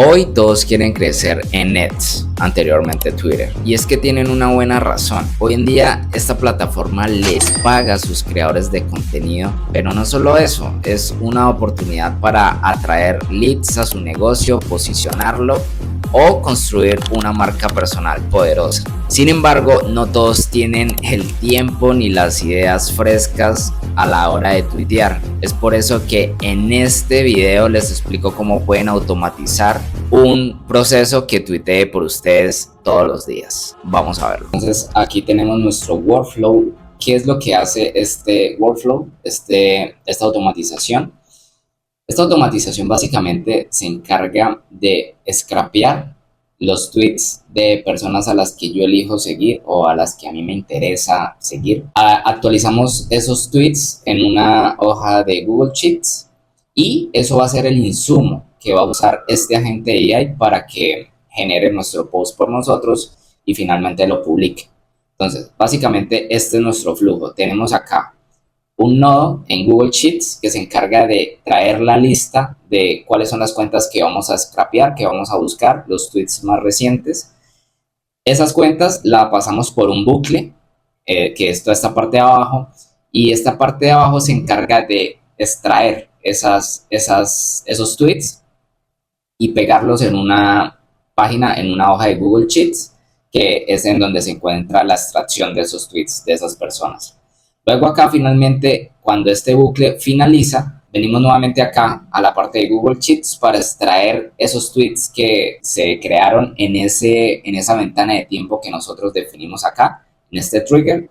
Hoy todos quieren crecer en Nets, anteriormente Twitter, y es que tienen una buena razón. Hoy en día esta plataforma les paga a sus creadores de contenido, pero no solo eso, es una oportunidad para atraer leads a su negocio, posicionarlo o construir una marca personal poderosa. Sin embargo, no todos tienen el tiempo ni las ideas frescas a la hora de tuitear. Es por eso que en este video les explico cómo pueden automatizar un proceso que tuitee por ustedes todos los días. Vamos a verlo. Entonces aquí tenemos nuestro workflow. ¿Qué es lo que hace este workflow? Esta automatización. Esta automatización básicamente se encarga de scrapear los tweets de personas a las que yo elijo seguir o a las que a mí me interesa seguir. Actualizamos esos tweets en una hoja de Google Sheets y eso va a ser el insumo que va a usar este agente de AI para que genere nuestro post por nosotros y finalmente lo publique. Entonces, básicamente este es nuestro flujo. Tenemos acá un nodo en Google Sheets que se encarga de traer la lista de cuáles son las cuentas que vamos a scrapear, que vamos a buscar, los tweets más recientes. Esas cuentas la pasamos por un bucle, que es toda esta parte de abajo, y esta parte de abajo se encarga de extraer esos tweets y pegarlos en una página, en una hoja de Google Sheets, que es en donde se encuentra la extracción de esos tweets de esas personas. Luego acá finalmente, cuando este bucle finaliza, venimos nuevamente acá a la parte de Google Sheets para extraer esos tweets que se crearon en esa ventana de tiempo que nosotros definimos acá, en este trigger.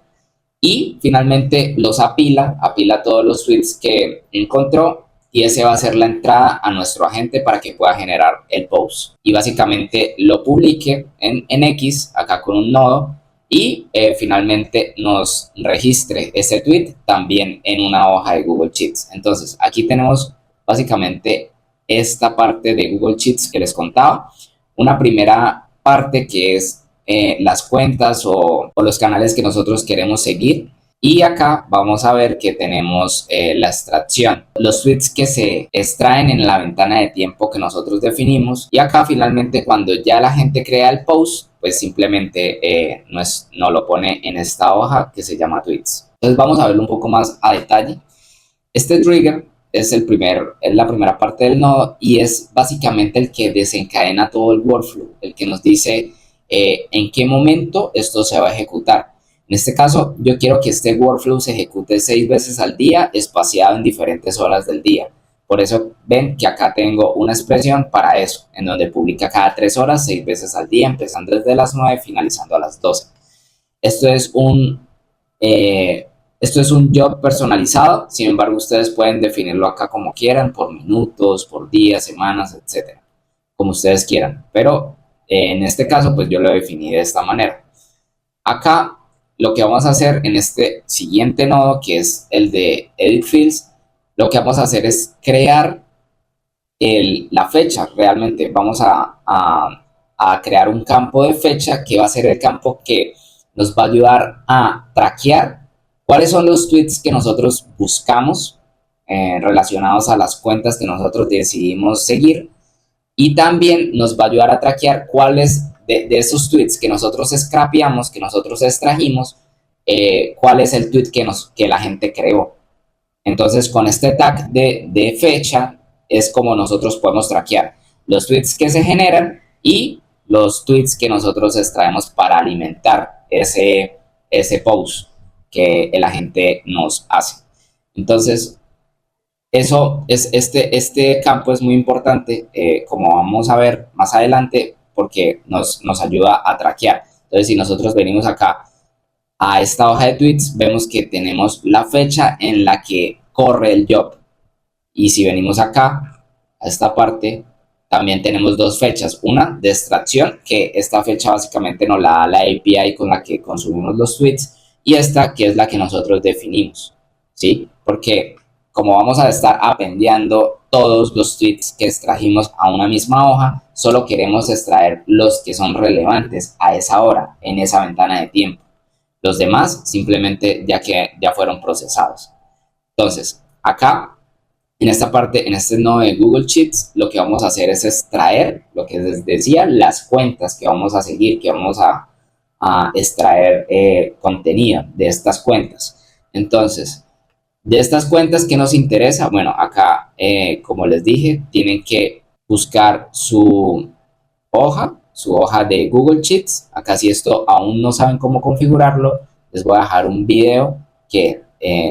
Y finalmente los apila todos los tweets que encontró y ese va a ser la entrada a nuestro agente para que pueda generar el post. Y básicamente lo publique en X, acá con un nodo, y finalmente nos registre ese tweet también en una hoja de Google Sheets. Entonces aquí tenemos básicamente esta parte de Google Sheets que les contaba. Una primera parte que es las cuentas o los canales que nosotros queremos seguir. Y acá vamos a ver que tenemos la extracción, los tweets que se extraen en la ventana de tiempo que nosotros definimos. Y acá finalmente cuando ya la gente crea el post, pues simplemente no lo pone en esta hoja que se llama tweets. Entonces vamos a verlo un poco más a detalle. Este trigger es la primera parte del nodo y es básicamente el que desencadena todo el workflow, el que nos dice en qué momento esto se va a ejecutar. En este caso, yo quiero que este workflow se ejecute 6 veces al día, espaciado en diferentes horas del día. Por eso ven que acá tengo una expresión para eso, en donde publica cada 3 horas, 6 veces al día, empezando desde las 9, finalizando a las 12. Esto es un job personalizado, sin embargo, ustedes pueden definirlo acá como quieran, por minutos, por días, semanas, etcétera, como ustedes quieran. Pero en este caso, pues yo lo definí de esta manera. Acá lo que vamos a hacer en este siguiente nodo, que es el de Edit Fields, lo que vamos a hacer es crear la fecha. Realmente vamos a crear un campo de fecha que va a ser el campo que nos va a ayudar a traquear cuáles son los tweets que nosotros buscamos relacionados a las cuentas que nosotros decidimos seguir. Y también nos va a ayudar a traquear cuáles de esos tweets que nosotros scrapeamos, que nosotros extrajimos, cuál es el tweet que la gente creó. Entonces, con este tag de fecha es como nosotros podemos traquear los tweets que se generan y los tweets que nosotros extraemos para alimentar ese post que la gente nos hace. Entonces, eso es este campo es muy importante, como vamos a ver más adelante, porque nos ayuda a traquear. Entonces, si nosotros venimos acá a esta hoja de tweets, vemos que tenemos la fecha en la que corre el job. Y si venimos acá a esta parte, también tenemos dos fechas. Una de extracción, que esta fecha básicamente nos la da la API con la que consumimos los tweets, y esta que es la que nosotros definimos, ¿sí? Porque como vamos a estar apendiendo todos los tweets que extrajimos a una misma hoja, solo queremos extraer los que son relevantes a esa hora, en esa ventana de tiempo. Los demás simplemente ya fueron procesados. Entonces, acá En esta parte, en este nodo de Google Sheets, lo que vamos a hacer es extraer, lo que les decía, las cuentas que vamos a seguir, que vamos a extraer contenido de estas cuentas. Entonces, de estas cuentas que nos interesa, bueno, acá, como les dije, tienen que buscar su hoja de Google Sheets. Acá si esto aún no saben cómo configurarlo, les voy a dejar un video que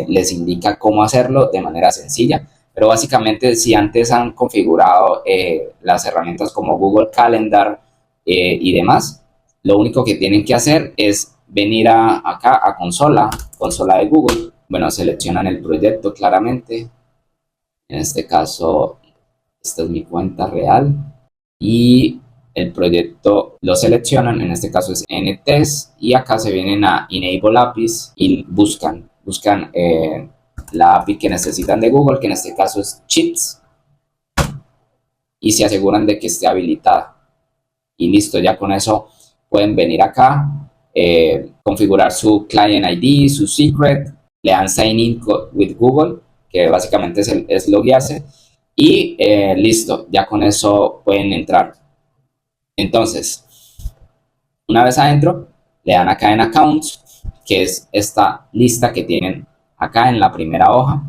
les indica cómo hacerlo de manera sencilla. Pero básicamente si antes han configurado las herramientas como Google Calendar y demás, lo único que tienen que hacer es venir acá a consola de Google. Bueno, seleccionan el proyecto claramente. En este caso, esta es mi cuenta real. Y el proyecto lo seleccionan, en este caso es NTES, y acá se vienen a Enable APIs y buscan la API que necesitan de Google, que en este caso es Sheets, y se aseguran de que esté habilitada. Y listo, ya con eso pueden venir acá, configurar su Client ID, su secret, le dan Sign in with Google, que básicamente es loguearse, y listo, ya con eso pueden entrar. Entonces, una vez adentro, le dan acá en Accounts, que es esta lista que tienen acá en la primera hoja.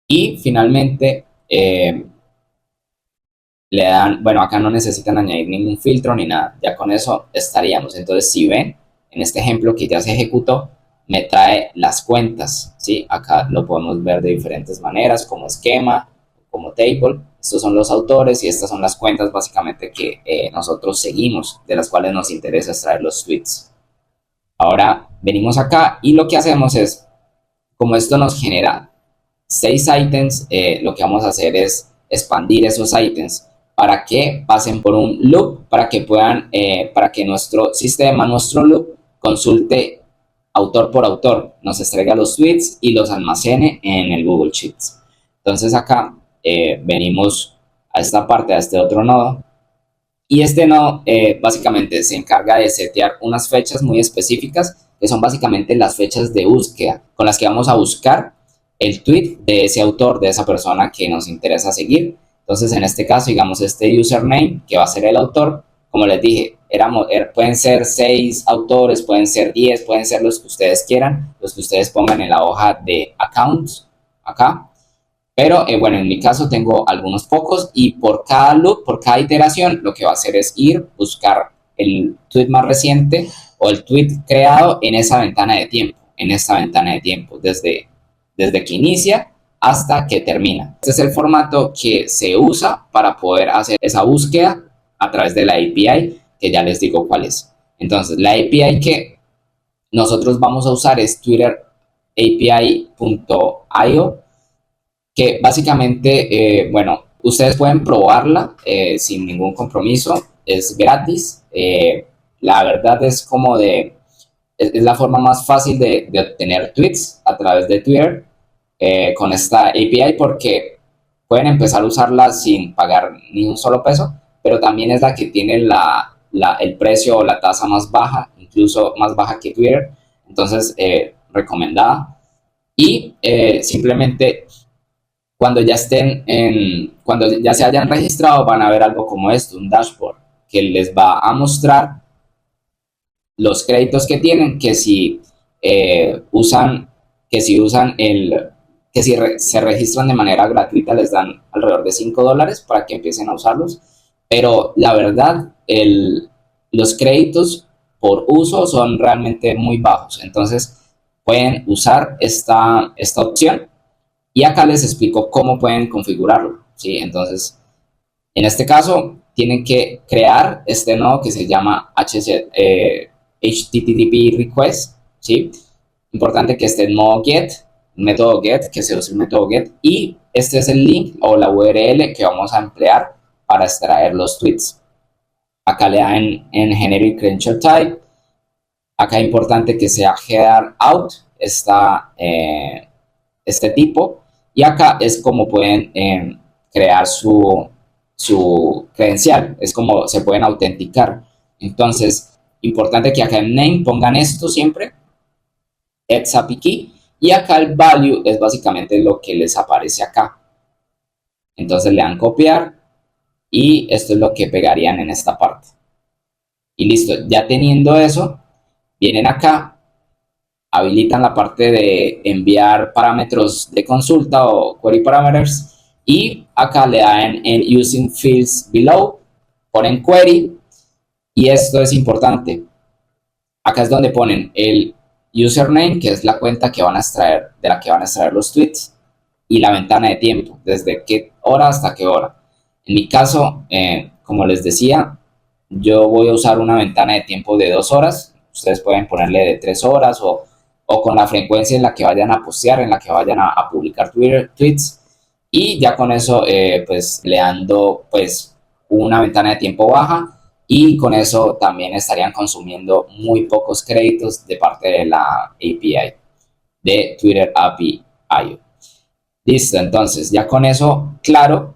Y finalmente, le dan, bueno, acá no necesitan añadir ningún filtro ni nada. Ya con eso estaríamos. Entonces, si ven, en este ejemplo que ya se ejecutó, me trae las cuentas, ¿sí? Acá lo podemos ver de diferentes maneras, como esquema, como table. Estos son los autores y estas son las cuentas básicamente que nosotros seguimos, de las cuales nos interesa extraer los tweets. Ahora venimos acá y lo que hacemos es, como esto nos genera 6 ítems, lo que vamos a hacer es expandir esos ítems para que pasen por un loop, para que puedan, para que nuestro sistema, nuestro loop, consulte autor por autor, nos extraiga los tweets y los almacene en el Google Sheets. Entonces acá venimos a esta parte, a este otro nodo, y este nodo básicamente se encarga de setear unas fechas muy específicas, que son básicamente las fechas de búsqueda, con las que vamos a buscar el tweet de ese autor, de esa persona que nos interesa seguir. Entonces, en este caso, digamos, este username, que va a ser el autor, como les dije, pueden ser 6 autores, pueden ser 10, pueden ser los que ustedes quieran, los que ustedes pongan en la hoja de accounts, acá. Pero bueno, en mi caso tengo algunos pocos y por cada loop, por cada iteración, lo que va a hacer es ir, buscar el tweet más reciente o el tweet creado en esa ventana de tiempo, desde que inicia hasta que termina. Este es el formato que se usa para poder hacer esa búsqueda a través de la API, que ya les digo cuál es. Entonces, la API que nosotros vamos a usar es Twitter API.io, que básicamente, bueno, ustedes pueden probarla sin ningún compromiso, es gratis. La verdad es como es la forma más fácil de obtener tweets a través de Twitter con esta API, porque pueden empezar a usarla sin pagar ni un solo peso, pero también es la que tiene el precio o la tasa más baja, incluso más baja que Twitter. Entonces, recomendada. Y simplemente cuando ya se hayan registrado, van a ver algo como esto, un dashboard, que les va a mostrar los créditos que tienen, que si usan, se registran de manera gratuita, les dan alrededor de $5 para que empiecen a usarlos. Pero la verdad, los créditos por uso son realmente muy bajos. Entonces, pueden usar esta opción. Y acá les explico cómo pueden configurarlo, ¿sí? Entonces, en este caso, tienen que crear este nodo que se llama HTTP request, ¿sí? Importante que esté en modo get, método get, que se use el método get, y este es el link o la URL que vamos a emplear para extraer los tweets. Acá le dan en Generic Credential Type. Acá es importante que sea header out, este tipo. Y acá es como pueden crear su credencial, es como se pueden autenticar. Entonces, importante que acá en name pongan esto siempre, API key, Y acá el value es básicamente lo que les aparece acá. Entonces le dan copiar y esto es lo que pegarían en esta parte. Y listo, ya teniendo eso, vienen acá, habilitan la parte de enviar parámetros de consulta o query parameters y acá le dan en using fields below, ponen query y esto es importante. Acá es donde ponen el username, que es la cuenta que van a extraer, de la que van a extraer los tweets, y la ventana de tiempo, desde qué hora hasta qué hora. En mi caso, como les decía, yo voy a usar una ventana de tiempo de 2 horas. Ustedes pueden ponerle de 3 horas o con la frecuencia en la que vayan a postear, en la que vayan a publicar tweets. Y ya con eso, pues le ando pues una ventana de tiempo baja y con eso también estarían consumiendo muy pocos créditos de parte de la API de Twitter API IO. Listo, entonces ya con eso claro,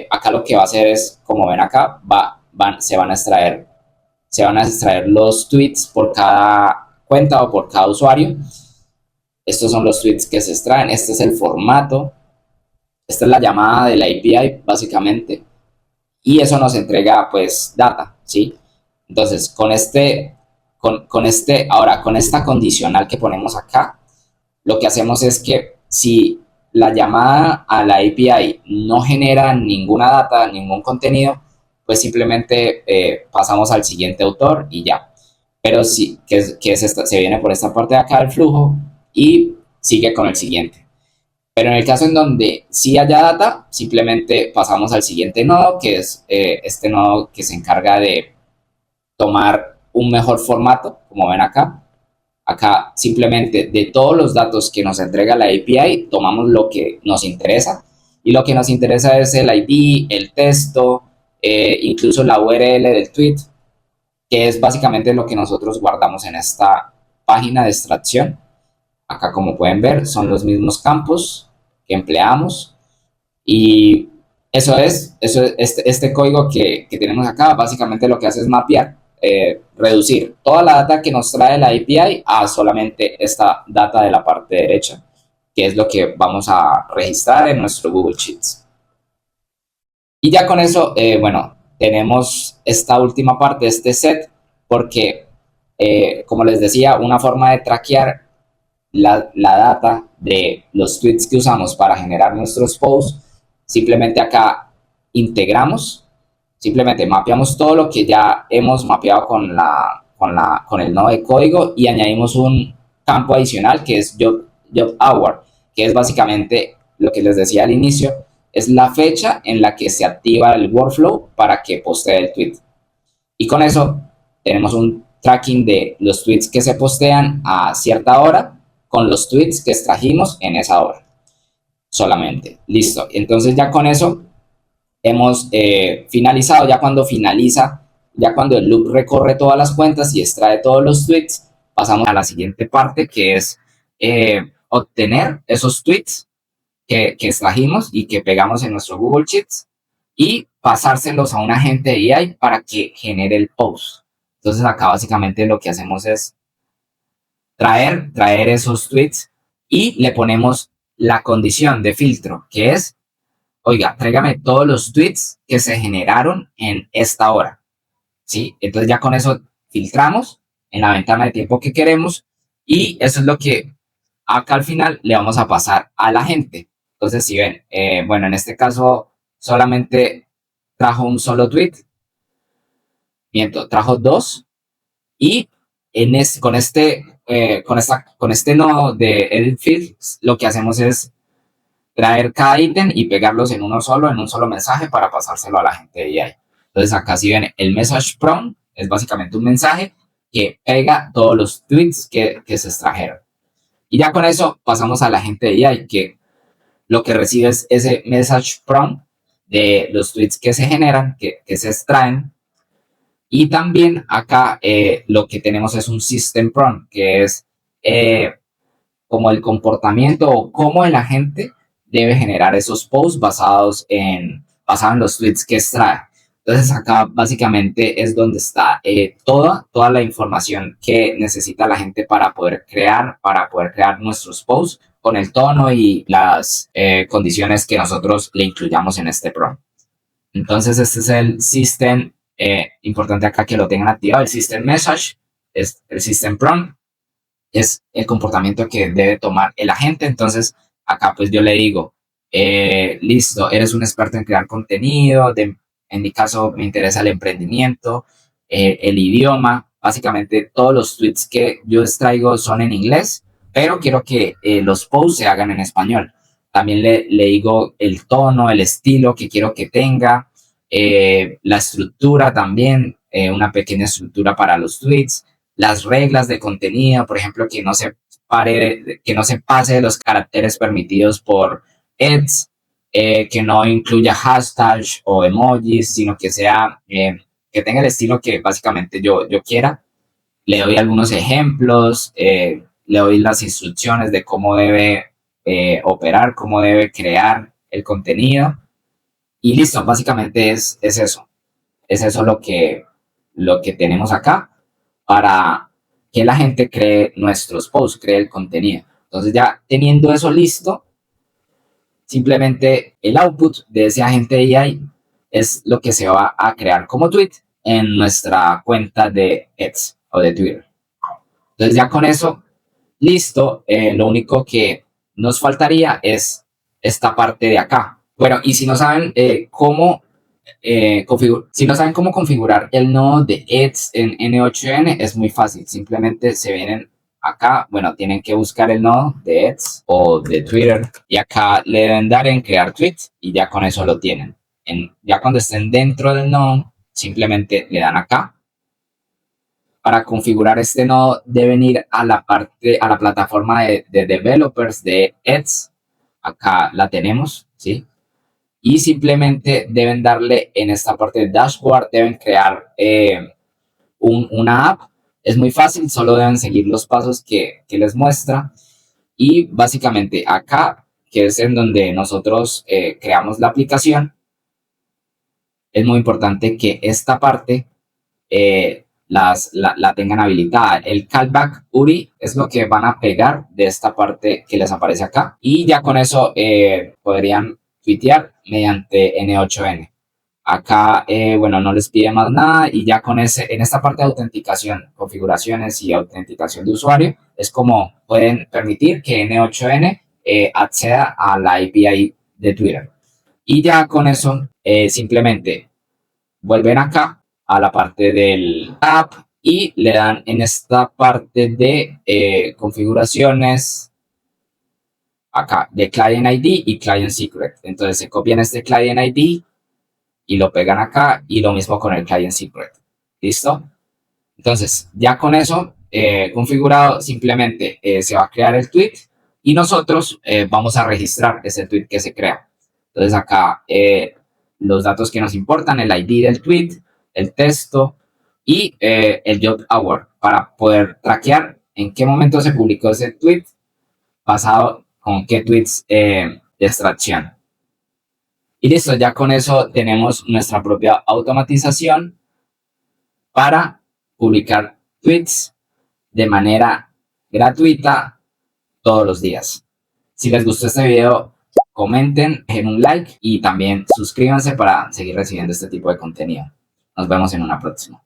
acá lo que va a hacer es, como ven acá, se van a extraer los tweets por cada cuenta o por cada usuario. Estos son los tweets que se extraen, este es el formato, esta es la llamada de la API básicamente, y eso nos entrega pues data, ¿sí? Entonces ahora con esta condicional que ponemos acá, lo que hacemos es que si la llamada a la API no genera ninguna data, ningún contenido, pues simplemente pasamos al siguiente autor y ya. Pero sí, se viene por esta parte de acá del flujo y sigue con el siguiente. Pero en el caso en donde sí haya data, simplemente pasamos al siguiente nodo, que es este nodo que se encarga de tomar un mejor formato, como ven acá. Acá simplemente de todos los datos que nos entrega la API, tomamos lo que nos interesa. Y lo que nos interesa es el ID, el texto, incluso la URL del tweet, que es básicamente lo que nosotros guardamos en esta página de extracción. Acá, como pueden ver, son los mismos campos que empleamos. Y este código que tenemos acá, básicamente lo que hace es mapear, reducir toda la data que nos trae la API a solamente esta data de la parte derecha, que es lo que vamos a registrar en nuestro Google Sheets. Y ya con eso, bueno, tenemos esta última parte, este set, porque, como les decía, una forma de traquear la data de los tweets que usamos para generar nuestros posts, simplemente acá integramos, simplemente mapeamos todo lo que ya hemos mapeado con el nodo de código y añadimos un campo adicional que es job hour, que es básicamente lo que les decía al inicio, es la fecha en la que se activa el workflow para que postee el tweet. Y con eso tenemos un tracking de los tweets que se postean a cierta hora con los tweets que extrajimos en esa hora. Solamente. Listo. Entonces ya con eso hemos finalizado. Ya cuando finaliza, ya cuando el loop recorre todas las cuentas y extrae todos los tweets, pasamos a la siguiente parte que es obtener esos tweets que extrajimos y que pegamos en nuestro Google Sheets y pasárselos a un agente de AI para que genere el post. Entonces acá básicamente lo que hacemos es traer esos tweets y le ponemos la condición de filtro, que es, oiga, tráigame todos los tweets que se generaron en esta hora, ¿sí? Entonces ya con eso filtramos en la ventana de tiempo que queremos y eso es lo que acá al final le vamos a pasar a la gente. Entonces, si ven, bueno, en este caso solamente trajo un solo tweet, trajo dos y con este nodo de edit fields, lo que hacemos es traer cada ítem y pegarlos en un solo mensaje para pasárselo a la gente de AI. Entonces acá si ven el message prompt es básicamente un mensaje que pega todos los tweets que se extrajeron. Y ya con eso pasamos a la gente de AI, que lo que recibe es ese message prompt de los tweets que se generan, que se extraen. Y también acá lo que tenemos es un system prompt, que es como el comportamiento o cómo el agente debe generar esos posts basados en los tweets que extrae. Entonces acá básicamente es donde está toda la información que necesita la gente para poder crear nuestros posts con el tono y las condiciones que nosotros le incluyamos en este prompt. Entonces este es el system, importante acá que lo tengan activado, el system message, es el system prompt, es el comportamiento que debe tomar el agente. Entonces acá pues yo le digo, listo, eres un experto en crear contenido, en mi caso me interesa el emprendimiento, el idioma, básicamente todos los tweets que yo extraigo son en inglés, pero quiero que los posts se hagan en español. También le digo el tono, el estilo que quiero que tenga, la estructura también, una pequeña estructura para los tweets, las reglas de contenido, por ejemplo, que no se pase de los caracteres permitidos por ads, que no incluya hashtags o emojis, sino que sea, que tenga el estilo que básicamente yo quiera. Le doy algunos ejemplos, le doy las instrucciones de cómo debe operar, cómo debe crear el contenido y listo, básicamente es eso. Es eso lo que tenemos acá para que la gente cree nuestros posts, cree el contenido. Entonces ya teniendo eso listo, simplemente el output de ese agente de AI es lo que se va a crear como tweet en nuestra cuenta de X o de Twitter. Entonces ya con eso listo, lo único que nos faltaría es esta parte de acá. Bueno, y si no saben si no saben cómo configurar el nodo de Eds en N8N, es muy fácil. Simplemente se vienen acá, bueno, tienen que buscar el nodo de Eds o de Twitter y acá le deben dar en crear tweets y ya con eso lo tienen. Ya cuando estén dentro del nodo, simplemente le dan acá. Para configurar este nodo deben ir a la plataforma de developers de Eds. Acá la tenemos, ¿sí? Y simplemente deben darle en esta parte de dashboard, deben crear una app. Es muy fácil, solo deben seguir los pasos que les muestra. Y básicamente acá, que es en donde nosotros creamos la aplicación, es muy importante que esta parte la tengan habilitada. El callback URI es lo que van a pegar de esta parte que les aparece acá. Y ya con eso podrían tuitear mediante N8N. Acá, bueno, no les pide más nada y ya con en esta parte de autenticación, configuraciones y autenticación de usuario, es como pueden permitir que N8N acceda a la API de Twitter. Y ya con eso, simplemente vuelven acá a la parte del app y le dan en esta parte de configuraciones acá de Client ID y Client Secret. Entonces se copian este Client ID y lo pegan acá y lo mismo con el Client Secret. ¿Listo? Entonces ya con eso configurado, simplemente se va a crear el tweet y nosotros vamos a registrar ese tweet que se crea. Entonces acá los datos que nos importan, el ID del tweet, el texto y el job hour para poder traquear en qué momento se publicó ese tweet basado con qué tweets de extracción. Y listo, ya con eso tenemos nuestra propia automatización para publicar tweets de manera gratuita todos los días. Si les gustó este video, comenten, dejen un like y también suscríbanse para seguir recibiendo este tipo de contenido. Nos vemos en una próxima.